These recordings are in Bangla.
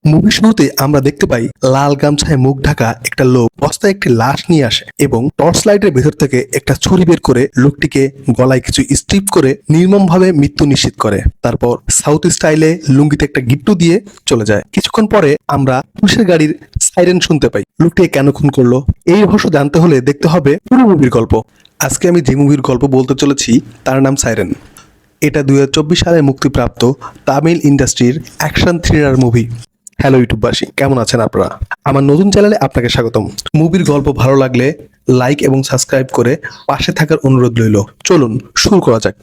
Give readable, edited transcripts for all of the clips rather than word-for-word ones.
মুভি শুরুতে আমরা দেখতে পাই লাল গামছায় মুখ ঢাকা একটা লোক বস্তায় একটি লাশ নিয়ে আসে এবং টর্চ লাইটের ভেতর থেকে একটা ছুরি বের করে লোকটিকে গলায় কিছু স্ট্রিপ করে নির্মমভাবে মৃত্যু নিশ্চিত করে। তারপর সাউথ স্টাইলে লুঙ্গিতে একটা গিট্টু দিয়ে চলে যায়। কিছুক্ষণ পরে আমরা পুলিশের গাড়ির সাইরেন শুনতে পাই। লোকটিকে কেন খুন করলো এই রহস্য জানতে হলে দেখতে হবে পুরো মুভির গল্প। আজকে আমি যে মুভির গল্প বলতে চলেছি তার নাম সাইরেন। এটা 2024 সালে মুক্তিপ্রাপ্ত তামিল ইন্ডাস্ট্রির অ্যাকশন থ্রিলার মুভি। হ্যালো ইউটিউববাসী, কেমন আছেন আপনারা? আমার নতুন চ্যানেলে আপনাকে স্বাগতম। মুভির গল্প ভালো লাগলে লাইক এবং সাবস্ক্রাইব করে পাশে থাকার অনুরোধ রইল। চলুন শুরু করা যাক।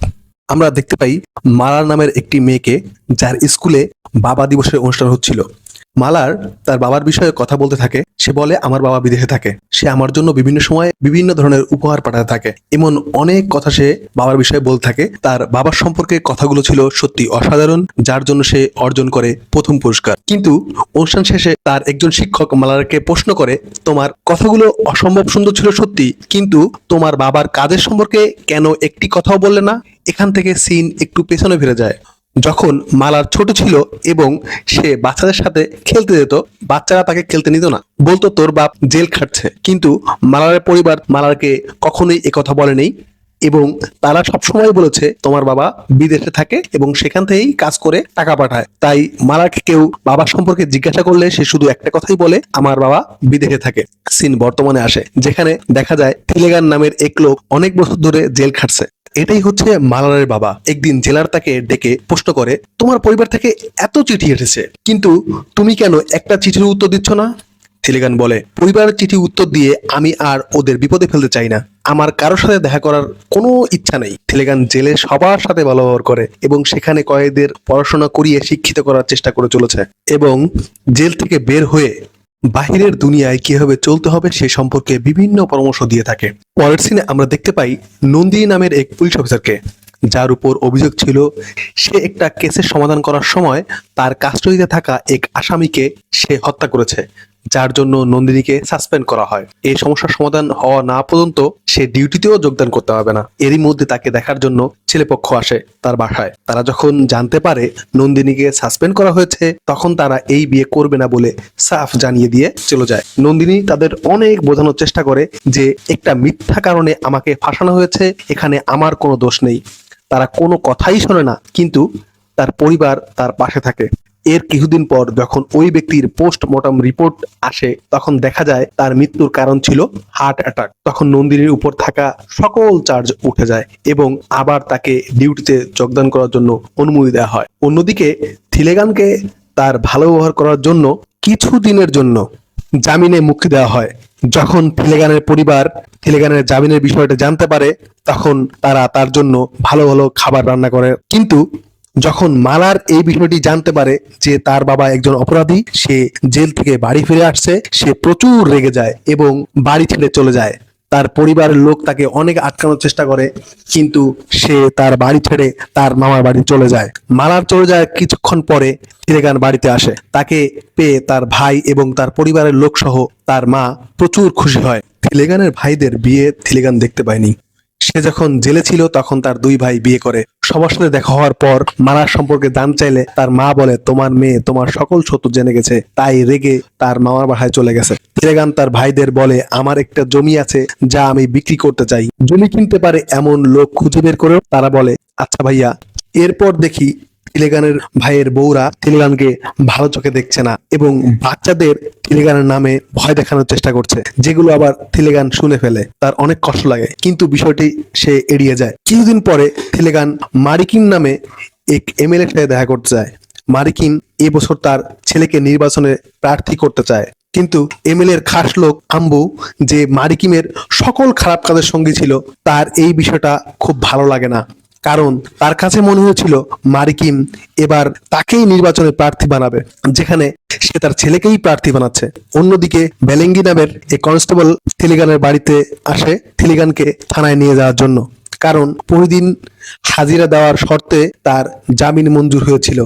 আমরা দেখতে পাই মালার নামের একটি মেয়েকে, যার স্কুলে বাবা দিবসের অনুষ্ঠান হচ্ছিল। মালার তার বাবার বিষয়ে কথা বলতে থাকে। সে বলে, আমার বাবা বিদেশে থাকে, সে আমার জন্য বিভিন্ন সময় বিভিন্ন ধরনের উপহার পাঠাতে থাকে। এমন অনেক কথা সে বাবার বিষয়ে বলতে থাকে। তার বাবার সম্পর্কে কথাগুলো ছিল সত্যি অসাধারণ, যার জন্য সে অর্জন করে প্রথম পুরস্কার। কিন্তু অনুষ্ঠান শেষে তার একজন শিক্ষক মালারকে প্রশ্ন করে, তোমার কথাগুলো অসম্ভব সুন্দর ছিল সত্যি, কিন্তু তোমার বাবার কাজের সম্পর্কে কেন একটি কথাও বললে না? এখান থেকে সিন একটু পেছনে ফিরে যায়। যখন মালার ছোট ছিল এবং সে বাচ্চাদের সাথে খেলতে যেত, বাচ্চারা তাকে খেলতে নিত না, বলতো তোর বাপ জেল খাটছে। কিন্তু মালারের পরিবার মালারকে কখনোই একথা বলেনি এবং তারা সবসময় বলেছে তোমার বাবা বিদেশে থাকে এবং সেখান থেকেই কাজ করে টাকা পাঠায়। তাই মালারকে কেউ বাবা সম্পর্কে জিজ্ঞাসা করলে সে শুধু একটা কথাই বলে, আমার বাবা বিদেশে থাকে। সিন বর্তমানে আসে, যেখানে দেখা যায় থিলেগান নামের এক লোক অনেক বছর ধরে জেল খাটছে। এটাই হচ্ছে মালারের বাবা। একদিন জেলার তাকে ডেকে প্রশ্ন করে, তোমার পরিবার থেকে এত চিঠি এসেছে, কিন্তু তুমি কেন একটা চিঠির উত্তর দিচ্ছ না? থিলেগান বলে, পরিবারের চিঠি উত্তর দিয়ে আমি আর ওদের বিপদে ফেলতে চাই না, আমার কারোর সাথে দেখা করার কোনো ইচ্ছা নেই। থিলেগান জেলে সবার সাথে ভালো ব্যবহার করে এবং সেখানে কয়েকদের পড়াশোনা করিয়ে শিক্ষিত করার চেষ্টা করে চলেছে এবং জেল থেকে বের হয়ে বাহিরের দুনিয়ায় কিভাবে চলতে হবে সে সম্পর্কে বিভিন্ন পরামর্শ দিয়ে থাকে। পরের সিনে আমরা দেখতে পাই নন্দিনী নামের এক পুলিশ অফিসারকে, যার উপর অভিযোগ ছিল সে একটা কেসের সমাধান করার সময় তার কাস্টডিতে থাকা এক আসামিকে সে হত্যা করেছে, যার জন্য নন্দিনীকে সাসপেন্ড করা হয়। এই সমস্যার সমাধান হওয়া না পর্যন্ত সে ডিউটিতেও যোগদান করতে পারবে না। এরই মধ্যে তাকে দেখার জন্য ছেলেপক্ষ আসে তার বাসায়। তারা যখন জানতে পারে নন্দিনীকে সাসপেন্ড করা হয়েছে, তখন তারা এই বিয়ে করবে না বলে সাফ জানিয়ে দিয়ে চলে যায়। নন্দিনী তাদের অনেক বোঝানোর চেষ্টা করে যে একটা মিথ্যা কারণে আমাকে ফাঁসানো হয়েছে, এখানে আমার কোনো দোষ নেই। তারা কোনো কথাই শোনে না, কিন্তু তার পরিবার তার পাশে থাকে। এর কিছুদিন পর যখন ওই ব্যক্তির পোস্টমর্টম রিপোর্ট আসে, তখন দেখা যায় তার মৃত্যুর কারণ ছিল হার্ট অ্যাটাক। তখন নন্দিনীর উপর থাকা সকল চার্জ উঠে যায় এবং আবার তাকে ডিউটিতে যোগদান করার জন্য অনুমতি দেওয়া হয়। অন্যদিকে থিলেগানকে তার ভালো ব্যবহার করার জন্য কিছু দিনের জন্য জামিনে মুক্তি দেওয়া হয়। যখন থিলেগানের পরিবার থিলেগানের জামিনের বিষয়টা জানতে পারে, তখন তারা তার জন্য ভালো ভালো খাবার রান্না করে। কিন্তু যখন মালার এই বিষয়টি জানতে পারে যে তার বাবা একজন অপরাধী, সে জেল থেকে বাড়ি ফিরে আসছে, সে প্রচুর রেগে যায় এবং বাড়ি ছেড়ে চলে যায়। তার পরিবারের লোক তাকে অনেক আটকানোর চেষ্টা করে, কিন্তু সে তার বাড়ি ছেড়ে তার মামার বাড়ি চলে যায়। মালার চলে যায় কিছুক্ষণ পরে থিলেগান বাড়িতে আসে। তাকে পেয়ে তার ভাই এবং তার পরিবারের লোক সহ তার মা প্রচুর খুশি হয়। থিলেগানের ভাইদের বিয়ে থিলেগান দেখতে পায়নি। সে যখন জেলে ছিল তখন তার দুই ভাই বিয়ে করে। সবার সাথে দেখা হওয়ার পর মালার সম্পর্কে জানতে চাইলে তার মা বলে, তোমার মেয়ে তোমার সকল সত্য জেনে গেছে, তাই রেগে তার মামার বাসায় চলে গেছে। থিলেগান তার ভাইদের বলে, আমার একটা জমি আছে যা আমি বিক্রি করতে চাই, জমি কিনতে পারে এমন লোক খুঁজে বের করে। তারা বলে, আচ্ছা ভাইয়া। এরপর দেখি থিলেগানের ভাইয়ের বউরা থিলেগানকে ভালো চোখে দেখছে না এবং বাচ্চাদের থিলেগানের নামে ভয় দেখানোর চেষ্টা করছে, যেগুলো আবার থিলেগান শুনে ফেলে। তার অনেক কষ্ট লাগে, কিন্তু বিষয়টি সে এড়িয়ে যায়। কিছুদিন পরে থিলেগান মারিকিন নামে এক এমএলএ সাথে দেখা করতে যায়। মারিকিন এবছর তার ছেলেকে নির্বাচনে প্রার্থী করতে চায়, কিন্তু এমএলএ এর খাস লোক আম্বু, যে মারিকিমের সকল খারাপ কাজের সঙ্গী ছিল, তার এই বিষয়টা খুব ভালো লাগে না। কারণ তার কাছে মনে হয়েছিল মারিকিম এবার তাকেই নির্বাচনে প্রার্থী বানাবে, যেখানে সে তার ছেলেকেই প্রার্থী বানাচ্ছে। অন্যদিকে বেলেঙ্গি নামের এই কনস্টেবল থিলিগানের বাড়িতে আসে থিলিগানকে থানায় নিয়ে যাওয়ার জন্য, কারণ প্রতিদিন হাজিরা দেওয়ার শর্তে তার জামিন মঞ্জুর হয়েছিল।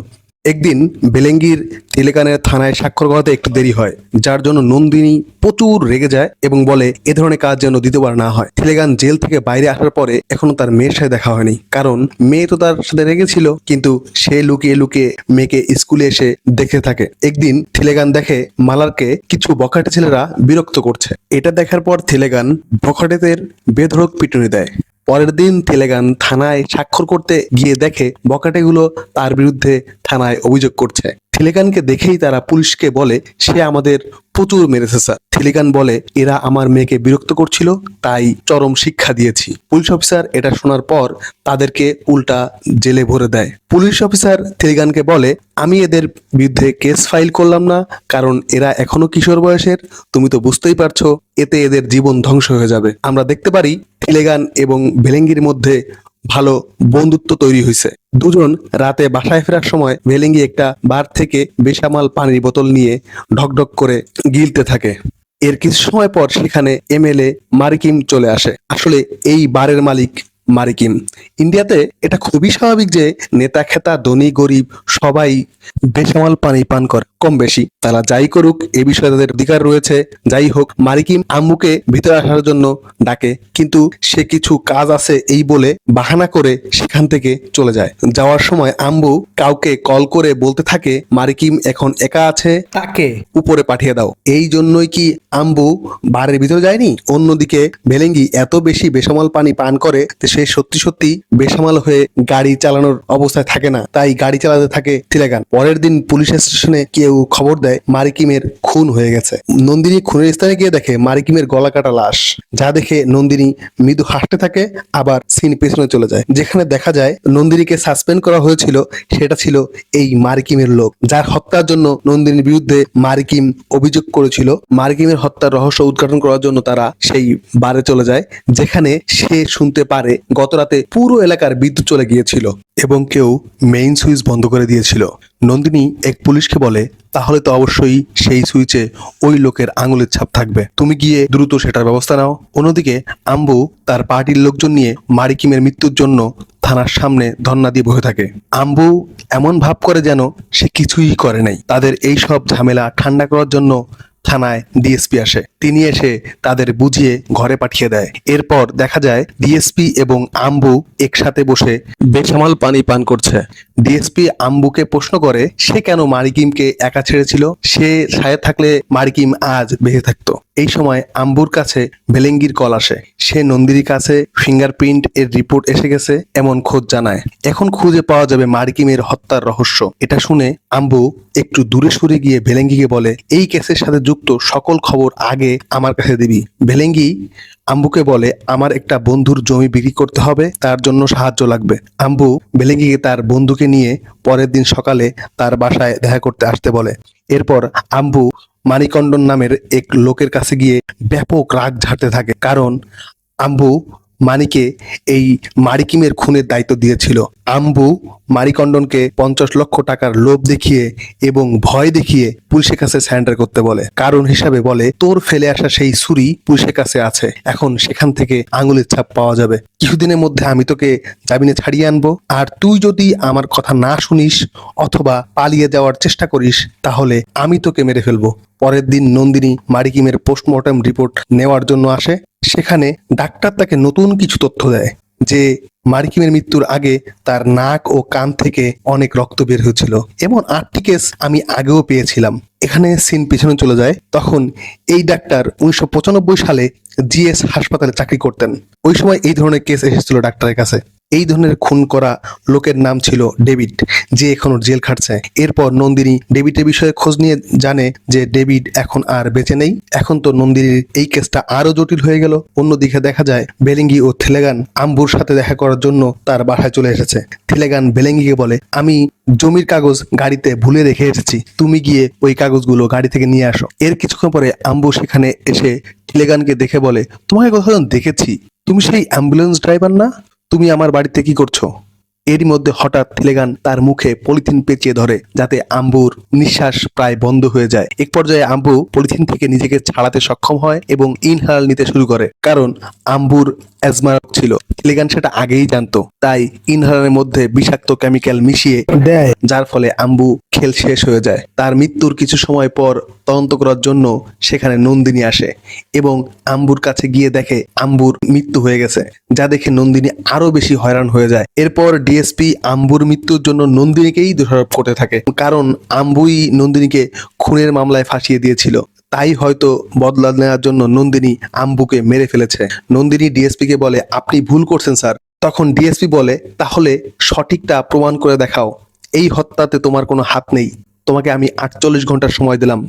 একদিন বেলেঙ্গির তিলেকানের থানায় স্বাক্ষর করাতে একটু দেরি হয়, যার জন্য নন্দিনী প্রচুর রেগে যায় এবং বলে এ ধরনের কাজ যেন দ্বিতীয়বার না হয়। তিলেকান জেল থেকে বাইরে আসার পরে এখনো তার মেয়ের সাথে দেখা হয়নি, কারণ মেয়ে তো তার সাথে রেগেছিল, কিন্তু সে লুকিয়ে লুকিয়ে মেয়েকে স্কুলে এসে দেখে থাকে। একদিন থিলেগান দেখে মালারকে কিছু বখাটে ছেলেরা বিরক্ত করছে। এটা দেখার পর থিলেগান বখাটেদের বেধড়ক পিটুনি দেয়। পরের দিন তেলেগান থানায় স্বাক্ষর করতে গিয়ে দেখে বখাটেগুলো তার বিরুদ্ধে থানায় অভিযোগ করছে। থিলেগানকে দেখেই তারা পুলিশকে বলে সে আমাদের প্রচুর মেরেছে স্যার। থিলেগান বলে এরা আমার মেয়েকে বিরক্ত করছিল, তাই চরম শিক্ষা দিয়েছি। পুলিশ অফিসার এটা শোনার পর তাদেরকে উল্টা জেলে ভরে দেয়। পুলিশ অফিসার থিলেগানকে বলে আমি এদের বিরুদ্ধে কেস ফাইল করলাম না, কারণ এরা এখনো কিশোর বয়সের, তুমি তো বুঝতেই পারছো এতে এদের জীবন ধ্বংস হয়ে যাবে। আমরা দেখতে পারি থিলেগান এবং ভেলেঙ্গির মধ্যে ভালো বন্ধুত্ব তৈরি হয়েছে। দুজন রাতে বাসায় ফেরার সময় ভেলেঙ্গি একটা বার থেকে বেসামাল পানির বোতল নিয়ে ঢকঢক করে গিলতে থাকে। এর কিছু সময় পর সেখানে এমএলএ মারিকিম চলে আসে। আসলে এই বারের মালিক মারিকিম। ইন্ডিয়াতে এটা খুবই স্বাভাবিক যে নেতা খেতা ধনী গরিব সবাই বেসামাল পানি পান করে কম বেশি। তারা যাই করুক এ বিষয়ে তাদের অধিকার রয়েছে। যাই হোক, মারিকিম আম্মুকে ভিতরে আসার জন্য ডাকে, কিন্তু সে কিছু কাজ আছে এই বলে বাহানা করে সেখান থেকে চলে যায়। যাওয়ার সময় আম্মু কাউকে কল করে বলতে থাকে মারিকিম এখন একা আছে, তাকে উপরে পাঠিয়ে দাও। এই জন্যই কি আম্বু বারের ভিতরে যায়নি? অন্যদিকে ভেলেঙ্গি এত বেশি বেসামাল পানি পান করে যে সে সত্যি সত্যি বেসামাল হয়ে গাড়ি চালানোর অবস্থায় থাকে না, তাই গাড়ি চালাতে থাকে থিলেগান। পরের দিন পুলিশ স্টেশনে কেউ খবর দেয় মারিকিমের খুন হয়ে গেছে। নন্দিনী খুনের স্থানে গিয়ে দেখে মারিকিমের গলা কাটা লাশ, যা দেখে নন্দিনী মৃদু হাসতে থাকে, আবার সিন পেছনে চলে যায়। যেখানে দেখা যায় নন্দিনীকে সাসপেন্ড করা হয়েছিল সেটা ছিল এই মারিকিমের লোক, যার হত্যার জন্য নন্দিনীর বিরুদ্ধে মারিকিম অভিযোগ করেছিল। মারিকিমের হত্যার রহস্য উদ্ঘাটন করার জন্য তারা সেই বারে চলে যায়, যেখানে সে শুনতে পারে গতরাতে পুরো এলাকার বিদ্যুৎ চলে গিয়েছিল এবং কেউ মেইন সুইচ বন্ধ করে দিয়েছিল। নন্দিনী এক পুলিশকে বলে তাহলে তো অবশ্যই সেই সুইচে ওই লোকের আঙুলের ছাপ থাকবে, তুমি গিয়ে দ্রুত সেটার ব্যবস্থা নাও। অন্যদিকে আম্বু তার পার্টির লোকজন নিয়ে মারিকিমের মৃত্যুর জন্য থানার সামনে ধর্ণা দিয়ে বসে থাকে। আম্বু এমন ভাব করে যেন সে কিছুই করে নাই। তাদের এই সব ঝামেলা ঠান্ডা করার জন্য থানায় ডিএসপি আসে। তিনি এসে তাদের বুঝিয়ে ঘরে পাঠিয়ে দেয়। এরপর দেখা যায় ডিএসপি এবং আম্বু একসাথে বসে বেসামাল পানি পান করছে। ডিএসপি আম্বুকে প্রশ্ন করে সে কেন মারিকিমকে একা ছেড়েছিল, সে সাথে থাকলে মারিকিম আজ বেঁচে থাকতো। এই সময় আম্বুর কাছে ভেলেঙ্গির কল আসে। সে নন্দিনীর কাছে ফিঙ্গারপ্রিন্ট এর রিপোর্ট এসে গেছে এমন খোঁজ জানায়। এখন খুঁজে পাওয়া যাবে মারিকিমের হত্যার রহস্য। এটা শুনে আম্বু একটু দূরে সরে গিয়ে ভেলেঙ্গিকে বলে এই কেসের সাথে যুক্ত সকল খবর আগে আমার কাছে দিবি। ভেলেঙ্গি আম্বুকে বলে আমার একটা বন্ধুর জমি বিক্রি করতে হবে, তার জন্য সাহায্য লাগবে। আম্বু ভেলেঙ্গিকে তার বন্ধুকে নিয়ে পরের দিন সকালে তার বাসায় দেখা করতে আসতে বলে। এরপর আম্বু মানিকন্ডন নামের এক লোকের কাছে গিয়ে ব্যাপক রাগ ঝাড়তে থাকে, কারণ আম্বু মানিকে এই মারিকিমের খুনের দায়িত্ব দিয়েছিল। আম্বু মারিকন্ডনকে 50 লক্ষ টাকার লোভ দেখিয়ে এবং ভয় দেখিয়ে পুলিশের কাছে স্যারেন্ডার করতে বলে। কারণ হিসাবে বলে তোর ফেলে আসা সেই ছুরি পুলিশের কাছে আছে, এখন সেখান থেকে আঙুলের ছাপ পাওয়া যাবে। কিছুদিনের মধ্যে আমি তোকে জামিনে ছাড়িয়ে আনবো, আর তুই যদি আমার কথা না শুনিস অথবা পালিয়ে যাওয়ার চেষ্টা করিস তাহলে আমি তোকে মেরে ফেলবো। পরের দিন নন্দিনী মারিকিমের পোস্টমর্টম রিপোর্ট নেওয়ার জন্য আসে। সেখানে ডাক্তার তাকে নতুন কিছু তথ্য দেয় যে মারিকিমের মৃত্যুর আগে তার নাক ও কান থেকে অনেক রক্ত বের হয়েছিল। এমন 8টি কেস আমি আগেও পেয়েছিলাম। এখানে সিন পিছনে চলে যায়। তখন এই ডাক্তার 1995 সালে জিএস হাসপাতালে চাকরি করতেন। ওই সময় এই ধরনের কেস এসেছিল ডাক্তারের কাছে। এই ধরনের খুন করা লোকের নাম ছিল ডেভিড, যে এখনো জেল খাটছে। এরপর নন্দিনী ডেভিডের বিষয়ে খোঁজ নিয়ে জানে যে ডেভিড এখন আর বেঁচে নেই। এখন তো নন্দিনীর এই কেসটা আরো জটিল হয়ে গেল। অন্যদিকে দেখা যায় বেলেঙ্গি ও থিলেগান আম্বুর সাথে দেখা করার জন্য তার বাসায় চলে এসেছে। থিলেগান বেলেঙ্গিকে বলে আমি জমির কাগজ গাড়িতে ভুলে রেখে এসেছি, তুমি গিয়ে ওই কাগজগুলো গাড়ি থেকে নিয়ে আসো। এর কিছুক্ষণ পরে আম্বু সেখানে এসে থিলেগানকে দেখে বলে তোমাকে কোথাও দেখেছি, তুমি সেই অ্যাম্বুলেন্স ড্রাইভার না? তুমি আমার বাড়িতে কি করছো? এরই মধ্যে হঠাৎ থিলেগান তার মুখে পলিথিন পেঁচিয়ে ধরে, যাতে আম্বুর নিঃশ্বাস প্রায় বন্ধ হয়ে যায়। এক পর্যায়ে আম্বু পলিথিন থেকে নিজেকে ছাড়াতে সক্ষম হয় এবং ইনহেলার নিতে শুরু করে, কারণ আম্বুর অ্যাজমা ছিল। থিলেগান সেটা আগেই জানতো, তাই ইনহেলারের মধ্যে বিষাক্ত কেমিক্যাল মিশিয়ে দেয়, যার ফলে আম্বু খেল শেষ হয়ে যায়। তার মৃত্যুর কিছু সময় পর তদন্ত করার জন্য সেখানে নন্দিনী আসে এবং আম্বুর কাছে গিয়ে দেখে আম্বুর মৃত্যু হয়ে গেছে, যা দেখে নন্দিনী আরো বেশি হয়রান হয়ে যায়। এরপর ডিএসপি আম্বুর মৃত্যুর জন্য নন্দিনীকেই দোষারোপ করতে থাকে, কারণ আম্বুই নন্দিনীকে খুনের মামলায় ফাঁসিয়ে দিয়েছিল। তাই হয়তো বদলা নেওয়ার জন্য নন্দিনী আম্বুকে মেরে ফেলেছে। নন্দিনী ডিএসপি কে বলে, আপনি ভুল করছেন স্যার। তখন ডিএসপি বলে, তাহলে সঠিকটা প্রমাণ করে দেখাও। এই হত্যাতে তোমার কোনো হাত নেই। তোমাকে আমি 48 ঘন্টার সময় দিলাম।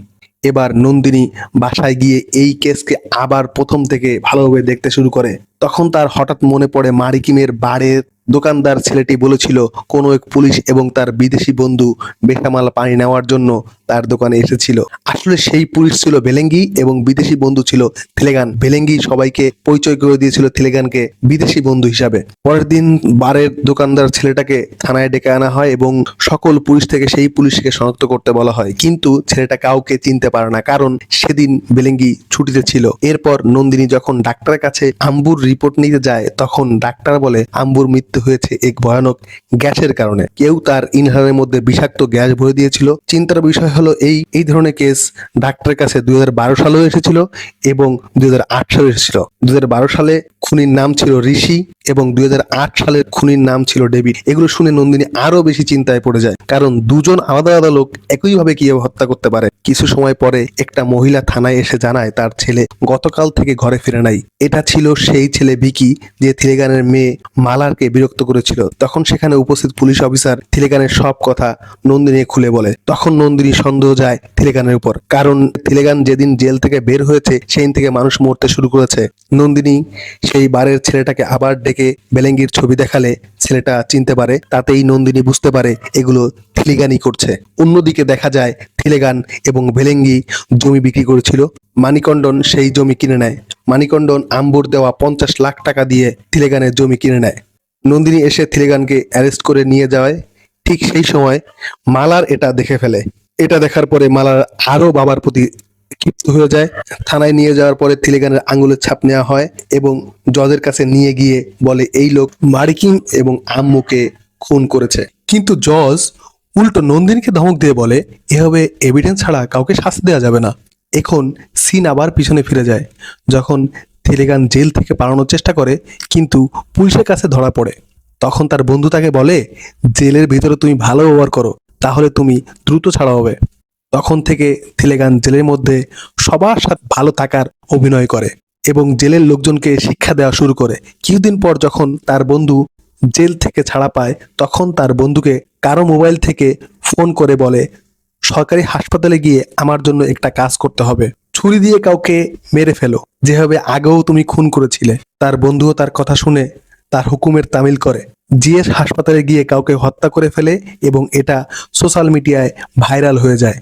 এবার নন্দিনী বাসায় গিয়ে এই কেসকে আবার প্রথম থেকে ভালোভাবে দেখতে শুরু করে। তখন তার হঠাৎ মনে পড়ে মারিকিমের বাড়ির দোকানদার ছেলেটি বলেছিল কোনো এক পুলিশ এবং তার বিদেশি বন্ধু বেসামাল পানি নেওয়ার জন্য তার দোকানে এসেছিল। আসলে সেই পুলিশ ছিল বেলেঙ্গি এবং বিদেশি বন্ধু ছিল থিলেগান। বেলেঙ্গি সবাইকে পরিচয় করে দিয়েছিল থিলেগানকে বিদেশি বন্ধু হিসাবে। পরের দিন বারের দোকানদার ছেলেটাকে থানায় ডেকে আনা হয় এবং সকল পুলিশ থেকে সেই পুলিশকে শনাক্ত করতে বলা হয়, কিন্তু ছেলেটা কাউকে চিনতে পারে না, কারণ সেদিন বেলেঙ্গি ছুটিতে ছিল। এরপর নন্দিনী যখন ডাক্তারের কাছে আম্বুর রিপোর্ট নিতে যায়, তখন ডাক্তার বলে আম্বুর মৃত্যু হয়েছে এক ভয়ানক গ্যাসের কারণে। কেউ তার ইনহেলারের মধ্যে বিষাক্ত গ্যাস ভরে দিয়েছিল। চিন্তার বিষয় হলো এই ধরনের কেস ডাক্তারের কাছে 2012 সালেও এসেছিল এবং 2008 সালে এসেছিল। 2012 সালে খুনির নাম ছিল ঋষি এবং 2008 সালের খুনির নাম ছিল ডেভিড। এগুলো শুনে নন্দিনী আরো বেশি চিন্তায় পড়ে যায়, কারণ দুজন আলাদা আলাদা লোক একইভাবে কিভাবে হত্যা করতে পারে। কিছু সময় পরে একটা মহিলা থানায় এসে জানায় তার ছেলে গতকাল থেকে ঘরে ফিরে নাই। এটা ছিল সেই ছেলে ভিকি, যে থিলেগানের মেয়ে মালারকে বিরক্ত করেছিল। তখন সেখানে উপস্থিত পুলিশ অফিসার থিলেগানের সব কথা নন্দিনী খুলে বলে। তখন নন্দিনী সন্দেহ যায় থিলেগানের উপর, কারণ থিলেগান যেদিন জেল থেকে বের হয়েছে সেই থেকে মানুষ মরতে শুরু করেছে। নন্দিনী সেই বারের ছেলেটাকে আবার ডেকে বেলেঙ্গির ছবি দেখালে ছেলেটা চিনতে পারে। তাতেই নন্দিনী বুঝতে পারে এগুলো থিলেগানই করছে। অন্যদিকে দেখা যায় থিলেগান এবং বেলেঙ্গি জমি বিক্রি করেছিল। মানিকন্ডন সেই জমি কিনে নেয়। মানিকন্ডন আম্বুর দেওয়া 50 লাখ টাকা দিয়ে থিলেগানের জমি কিনে নেয়। নন্দিনী এসে থিলেগানকে অ্যারেস্ট করে নিয়ে যায়। ঠিক সেই সময় মালার এটা দেখে ফেলে। এটা দেখার পরে মালার আরো বাবার প্রতি ক্ষিপ্ত হয়ে যায়। থানায় নিয়ে যাওয়ার পরে থিলেগানের আঙ্গুলের ছাপ নেওয়া হয় এবং জজের কাছে নিয়ে গিয়ে বলে এই লোক মারিকিম এবং আম্মুকে খুন করেছে। কিন্তু জজ উল্টো নন্দিনীকে ধমক দিয়ে বলে এভাবে এভিডেন্স ছাড়া কাউকে শাস্তি দেওয়া যাবে না। এখন সিন আবার পিছনে ফিরে যায়, যখন থিলেগান জেল থেকে পালানোর চেষ্টা করে কিন্তু পুলিশের কাছে ধরা পড়ে। তখন তার বন্ধু তাকে বলে জেলের ভিতরে তুমি ভালো ব্যবহার করো, তাহলে তুমি দ্রুত ছাড়া হবে। তখন থেকে থিলেগান জেলের মধ্যে সবার সাথে ভালো থাকার অভিনয় করে এবং জেলের লোকজনকে শিক্ষা দেওয়া শুরু করে। কিছুদিন পর যখন তার বন্ধু জেল থেকে ছাড়া পায়, তখন তার বন্ধুকে কারো মোবাইল থেকে ফোন করে বলে সরকারি হাসপাতালে গিয়ে আমার জন্য একটা কাজ করতে হবে, ছুরি দিয়ে কাউকে মেরে ফেলো, যেভাবে আগেও তুমি খুন করেছিলে। তার বন্ধুও তার কথা শুনে তার হুকুমের তামিল করে জিএস হাসপাতালে গিয়ে কাউকে হত্যা করে ফেলে এবং এটা সোশ্যাল মিডিয়ায় ভাইরাল হয়ে যায়,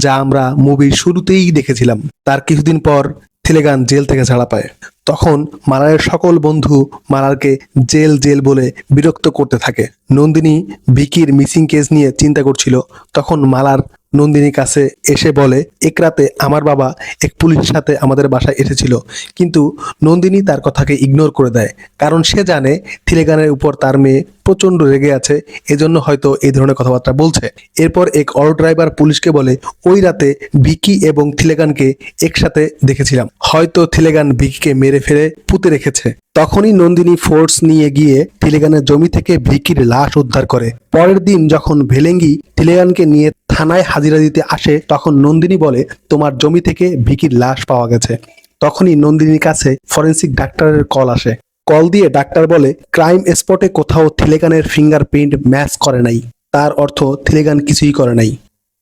যা আমরা মুভির শুরুতেই দেখেছিলাম। তার কিছুদিন পর থিলেগান জেল থেকে ছাড়া পায়। তখন মালারের সকল বন্ধু মালারকে জেল জেল বলে বিরক্ত করতে থাকে। নন্দিনী ভিকির মিসিং কেস নিয়ে চিন্তা করছিল। তখন মালার নন্দিনীর কাছে এসে বলে এক রাতে আমার বাবা এক পুলিশের সাথে আমাদের বাসায় এসেছিল, কিন্তু নন্দিনী তার কথাকে ইগনোর করে দেয়, কারণ সে জানে থিলেগানের উপর তার মেয়ে প্রচন্ড রেগে আছে, এজন্য হয়তো এই ধরনের কথাবার্তা বলছে। এরপর এক অটো ড্রাইভার পুলিশকে বলে ওই রাতে ভিকি এবং থিলেগানকে একসাথে দেখেছিলাম, হয়তো থিলেগান ভিকিকে মেরে ফেলে পুঁতে রেখেছে। তখনই নন্দিনী ফোর্স নিয়ে গিয়ে থিলেগানের জমি থেকে ভিকির লাশ উদ্ধার করে। পরের দিন যখন ভেলেঙ্গি থিলেগানকে নিয়ে থানায় হাজিরা দিতে আসে, তখন নন্দিনী বলে তোমার জমি থেকে ভিকির লাশ পাওয়া গেছে। তখনই নন্দিনীর কাছে ফরেন্সিক ডাক্তারের কল আসে। কল দিয়ে ডাক্তার বলে ক্রাইম স্পটে কোথাও থিলেগানের ফিঙ্গারপ্রিন্ট ম্যাচ করে নাই, তার অর্থ থিলেগান কিছুই করে নাই।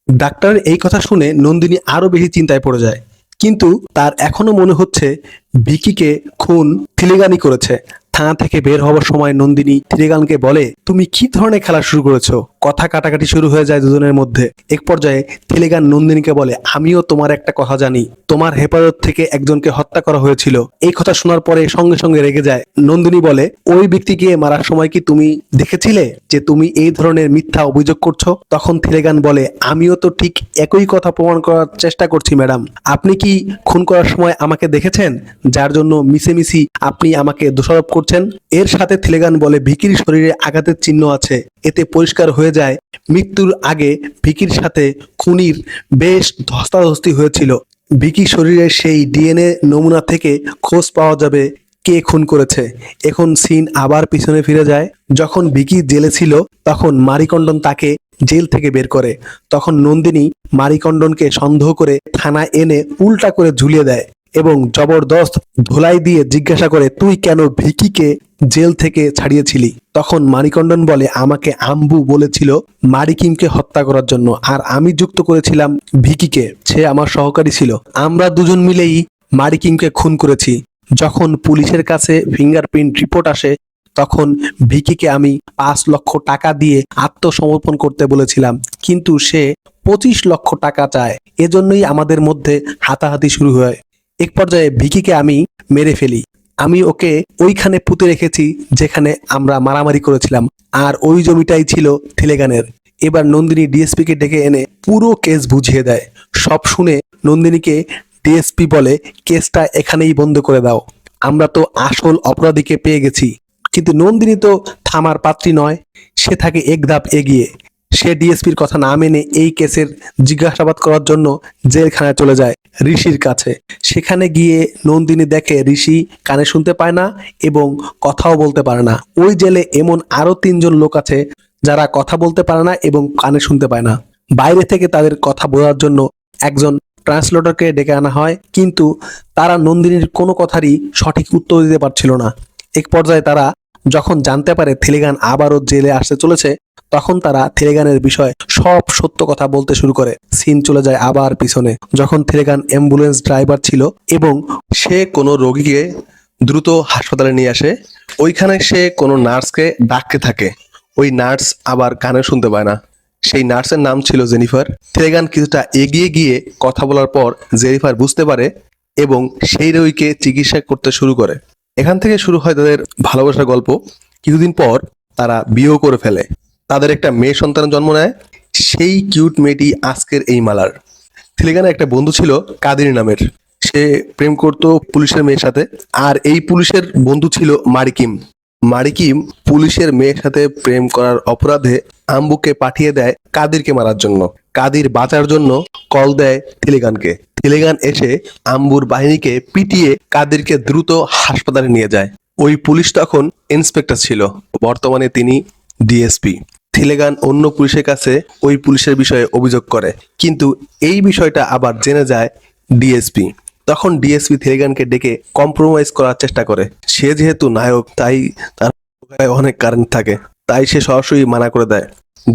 ডাক্তারের এই কথা শুনে নন্দিনী আরো বেশি চিন্তায় পড়ে যায়, কিন্তু তার এখনো মনে হচ্ছে ভিকিকে খুন থিলেগানই করেছে। থানা থেকে বের হওয়ার সময় নন্দিনী থিলেগানকে বলে তুমি কি ধরনের খেলা শুরু করেছো, কথা কাটাকাটি শুরু হয়ে যায় দুজনের মধ্যে। এক পর্যায়ে থিলেগান নন্দিনীকে বলে, আমিও তোমার একটা কথা জানি, তোমার হেফাজত থেকে একজনকে হত্যা করা হয়েছিল। এই কথা শোনার পরে সঙ্গে সঙ্গে রেগে যায়। নন্দিনী বলে, ওই ব্যক্তিকে মারার সময় কি তুমি দেখেছিলে যে তুমি এই ধরনের মিথ্যা অভিযোগ করছো? তখন থিলেগান বলে, আমিও তো ঠিক একই কথা প্রমাণ করার চেষ্টা করছি ম্যাডাম। আপনি কি খুন করার সময় আমাকে দেখেছেন, যার জন্য মিছেমিছি আপনি আমাকে দোষারোপ করছেন? এর সাথে থিলেগান বলে, ভিকির শরীরে আঘাতের চিহ্ন আছে। এতে পরিষ্কার হয়ে যায় মৃত্যুর আগে ভিকির সাথে খুনির বেশ ধস্তাধস্তি হয়েছিল। ভিকি শরীরের সেই ডিএনএ নমুনা থেকে খোঁজ পাওয়া যাবে কে খুন করেছে। এখন সিন আবার পিছনে ফিরে যায়। যখন ভিকি জেলে ছিল তখন মারিকন্ডন তাকে জেল থেকে বের করে। তখন নন্দিনী মারিকন্ডনকে সন্দেহ করে থানায় এনে উল্টা করে ঝুলিয়ে দেয় এবং জবরদস্ত ধোলাই দিয়ে জিজ্ঞাসা করে, তুই কেন ভিকিকে জেল থেকে ছাড়িয়েছিলি? তখন মারিকন্ডন বলে, আমাকে আম্বু বলেছিল মারিকিমকে হত্যা করার জন্য, আর আমি যুক্ত করেছিলাম ভিকিকে, সে আমার সহকারী ছিল। আমরা দুজন মিলেই মারিকিমকে খুন করেছি। যখন পুলিশের কাছে ফিঙ্গারপ্রিন্ট রিপোর্ট আসে তখন ভিকিকে আমি 5 লক্ষ টাকা দিয়ে আত্মসমর্পণ করতে বলেছিলাম, কিন্তু সে 25 লক্ষ টাকা চায়। এজন্যই আমাদের মধ্যে হাতাহাতি শুরু হয়। এক পর্যায়ে ভিকিকে আমি মেরে ফেলি। আমি ওকে ওইখানে পুঁতে রেখেছি যেখানে আমরা মারামারি করেছিলাম, আর ওই জমিটাই ছিল থিলেগানের। এবার নন্দিনী ডিএসপিকে ডেকে এনে পুরো কেস বুঝিয়ে দেয়। সব শুনে নন্দিনীকে ডিএসপি বলে, কেসটা এখানেই বন্ধ করে দাও, আমরা তো আসল অপরাধীকে পেয়ে গেছি। কিন্তু নন্দিনী তো থামার পাত্রী নয়, সে থাকে এক ধাপ এগিয়ে। সে ডিএসপির কথা না মেনে এই কেসের জিজ্ঞাসাবাদ করার জন্য জেলখানায় চলে যায় ঋষির কাছে। সেখানে গিয়ে নন্দিনী দেখে ঋষি কানে শুনতে পায় না এবং কথাও বলতে পারে না। ওই জেলে এমন আরো 3জন লোক আছে যারা কথা বলতে পারে না এবং কানে শুনতে পায় না। বাইরে থেকে তাদের কথা বোঝার জন্য একজন ট্রান্সলেটরকে ডেকে আনা হয়, কিন্তু তারা নন্দিনীর কোনো কথারই সঠিক উত্তর দিতে পারছিল না। এক পর্যায়ে তারা যখন জানতে পারে থিলেগান আবারও জেলে আসতে চলেছে, তখন তারা থিলেগানের বিষয়ে সব সত্য কথা বলতে শুরু করে। সিন চলে যায় আবার পিছনে। যখন থিলেগান অ্যাম্বুলেন্স ড্রাইভার ছিল এবং সে কোনো রোগীকে দ্রুত হাসপাতালে নিয়ে আসে, ওইখানে সে কোনো নার্সকে ডাকতে থাকে। ওই নার্স আবার কানে শুনতে পায় না। সেই নার্সের নাম ছিল জেনিফার। থিলেগান কিছুটা এগিয়ে গিয়ে কথা বলার পর জেনিফার বুঝতে পারে এবং সেই রোগীকে চিকিৎসা করতে শুরু করে। এখান থেকে শুরু হয় তাদের ভালোবাসার গল্প। কিছুদিন পর তারা বিয়েও করে ফেলে। তাদের একটা মেয়ে সন্তানের জন্ম নেয়। সেই কিউট মেয়েটি আজকের এই মালার। থিলেগানের একটা বন্ধু ছিল কাদির নামের। সে প্রেম করত পুলিশের মেয়ের সাথে, আর এই পুলিশের বন্ধু ছিল মারিকিম। মারিকিম পুলিশের মেয়ের সাথে প্রেম করার অপরাধে আম্বুকে পাঠিয়ে দেয় কাদিরকে মারার জন্য। কাদির বাঁচার জন্য কল দেয় থিলেগানকে। থিলেগান এসে আম্বুর বাহিনীকে পিটিয়ে কাদিরকে দ্রুত হাসপাতালে নিয়ে যায়। ওই পুলিশ তখন ইন্সপেক্টর ছিল, বর্তমানে তিনি ডিএসপি। থিলেগান অন্য পুলিশের কাছে ওই পুলিশের বিষয়ে অভিযোগ করে, কিন্তু এই বিষয়টা আবার জেনে যায় ডিএসপি। তখন ডিএসপি থিলেগানকে ডেকে কম্প্রোমাইজ করার চেষ্টা করে। সে যেহেতু নায়ক, তাই তার গায়ে অনেক কারেন্ট থাকে, তাই সে সরাসরি মানা করে দেয়,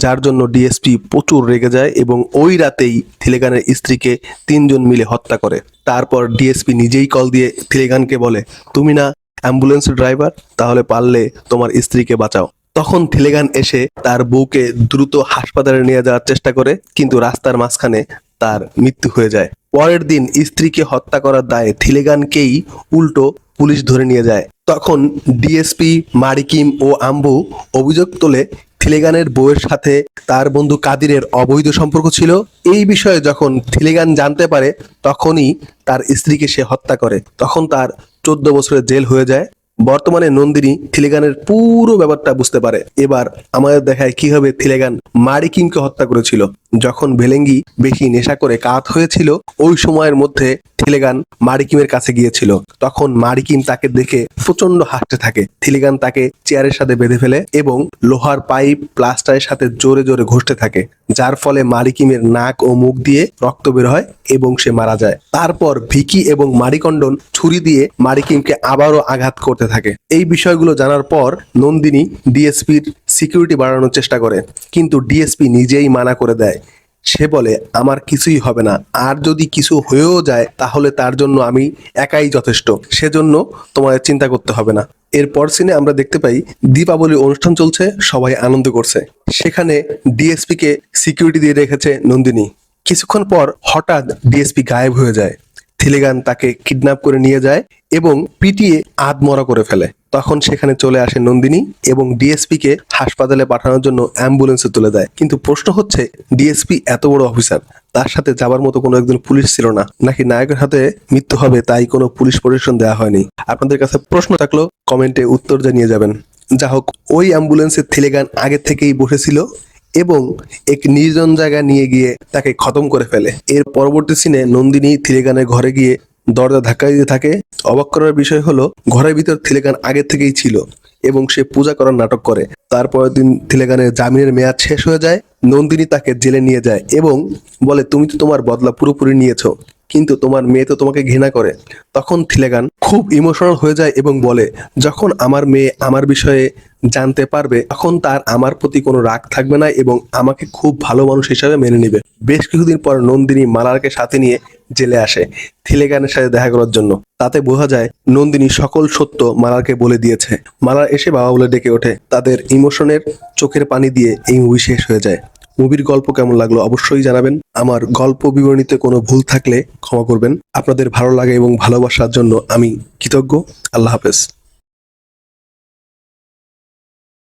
যার জন্য ডিএসপি প্রচুর রেগে যায় এবং ওই রাতেই থিলেগানের স্ত্রীকে 3জন মিলে হত্যা করে। তারপর ডিএসপি নিজেই কল দিয়ে থিলেগানকে বলে, তুমি না অ্যাম্বুলেন্সের ড্রাইভার, তাহলে পারলে তোমার স্ত্রীকে বাঁচাও। তখন থিলেগান এসে তার বউকে দ্রুত হাসপাতালে নিয়ে যাওয়ার চেষ্টা করে, কিন্তু রাস্তার মাঝখানে তার মৃত্যু হয়ে যায়। পরের দিন স্ত্রীকে হত্যা করার দায়ে থিলেগানকেই উল্টো পুলিশ ধরে নিয়ে যায়। তখন ডিএসপি মারিকিম ও আম্বু অভিযোগ তোলে থিলেগানের বউয়ের সাথে তার বন্ধু কাদিরের অবৈধ সম্পর্ক ছিল। এই বিষয়ে যখন থিলেগান জানতে পারে তখনই তার স্ত্রীকে সে হত্যা করে। তখন তার 14 বছরের জেল হয়ে যায়। বর্তমানে নন্দিনী থিলেগানের পুরো ব্যাপারটা বুঝতে পারে। এবার আমাদের দেখায় কিভাবে থিলেগান মারিকিমকে হত্যা করেছিল। যখন ভেলেঙ্গি বেশি নেশা করে কাত হয়েছিল, ওই সময়ের মধ্যে থিলেগান মারিকিমের কাছে গিয়েছিল। তখন মারিকিম তাকে দেখে প্রচন্ড হাসতে থাকে। থিলেগান তাকে চেয়ারের সাথে বেঁধে ফেলে এবং লোহার পাইপ প্লাস্টারের সাথে জোরে জোরে ঘষতে থাকে, যার ফলে মারিকিমের নাক ও মুখ দিয়ে রক্ত বের হয় এবং সে মারা যায়। তারপর ভিকি এবং মারিকন্ডন ছুরি দিয়ে মারিকিমকে আবারও আঘাত করতে থাকে। এই বিষয়গুলো জানার পর নন্দিনী ডিএসপির সিকিউরিটি বাড়ানোর চেষ্টা করে, কিন্তু ডিএসপি নিজেই মানা করে দেয়। সে বলে, আমার কিছুই হবে না, আর যদি কিছু হয়েও যায় তাহলে তার জন্য আমি একাই যথেষ্ট, সেজন্য তোমাদের চিন্তা করতে হবে না। এরপর সিনে আমরা দেখতে পাই দীপাবলি অনুষ্ঠান চলছে, সবাই আনন্দ করছে। সেখানে ডিএসপি কে সিকিউরিটি দিয়ে রেখেছে নন্দিনী। কিছুক্ষণ পর হঠাৎ ডিএসপি গায়েব হয়ে যায়। থিলেগান তাকে কিডন্যাপ করে নিয়ে যায় এবং পিটিয়ে আধমরা করে ফেলে। তখন সেখানে চলে আসে নন্দিনী এবং ডিএসপি কে হাসপাতালে পাঠানোর জন্য অ্যাম্বুলেন্সে তুলে দেয়। কিন্তু প্রশ্ন হচ্ছে, ডিএসপি এত বড় অফিসার, তার সাথে যাবার মতো কোনো একজন পুলিশ ছিল না, নাকি নায়কের হাতে মৃত্যু হবে তাই কোনো পুলিশ প্রোটেকশন দেওয়া হয়নি? আপনাদের কাছে প্রশ্ন থাকলো, কমেন্টে উত্তর জানিয়ে যাবেন। যা হোক, ওই অ্যাম্বুলেন্সে থিলেগান আগে থেকেই বসেছিল এবং এক নির্জন জায়গায় নিয়ে গিয়ে তাকে খতম করে ফেলে। এর পরবর্তী সিনে নন্দিনী থিলেগানের ঘরে গিয়ে দরজা ধাক্কা দিতে থাকে। অবাক করার বিষয় হলো, ঘরের ভিতর থিলেগান আগে থেকেই ছিল এবং সে পূজা করার নাটক করে। তারপরের দিন থিলেগানের জামিনের মেয়াদ শেষ হয়ে যায়। নন্দিনী তাকে জেলে নিয়ে যায় এবং বলে, তুমি তো তোমার বদলা পুরোপুরি নিয়েছো, কিন্তু তোমার মেয়ে তো তোমাকে ঘৃণা করে। তখন থিলেগান খুব ইমোশনাল হয়ে যায় এবং বলে, যখন আমার মেয়ে আমার বিষয়ে জানতে পারবে তখন তার আমার প্রতি কোনো রাগ থাকবে না এবং আমাকে খুব ভালো মানুষ হিসাবে মেনে নেবে। বেশ কিছুদিন পর নন্দিনী মালারকে সাথে নিয়ে জেলে আসে থিলেগানের সাথে দেখা করার জন্য। তাতে বোঝা যায় নন্দিনী সকল সত্য মালারকে বলে দিয়েছে। মালার এসে বাবা বলে ডেকে ওঠে। তাদের ইমোশনের চোখের পানি দিয়ে এই মুভি শেষ হয়ে যায়। মুভির গল্প কেমন লাগলো অবশ্যই জানাবেন। আমার গল্প বিবরণীতে কোনো ভুল থাকলে ক্ষমা করবেন। আপনাদের ভালো লাগে এবং ভালোবাসার জন্য আমি কৃতজ্ঞ। আল্লাহ হাফেজ।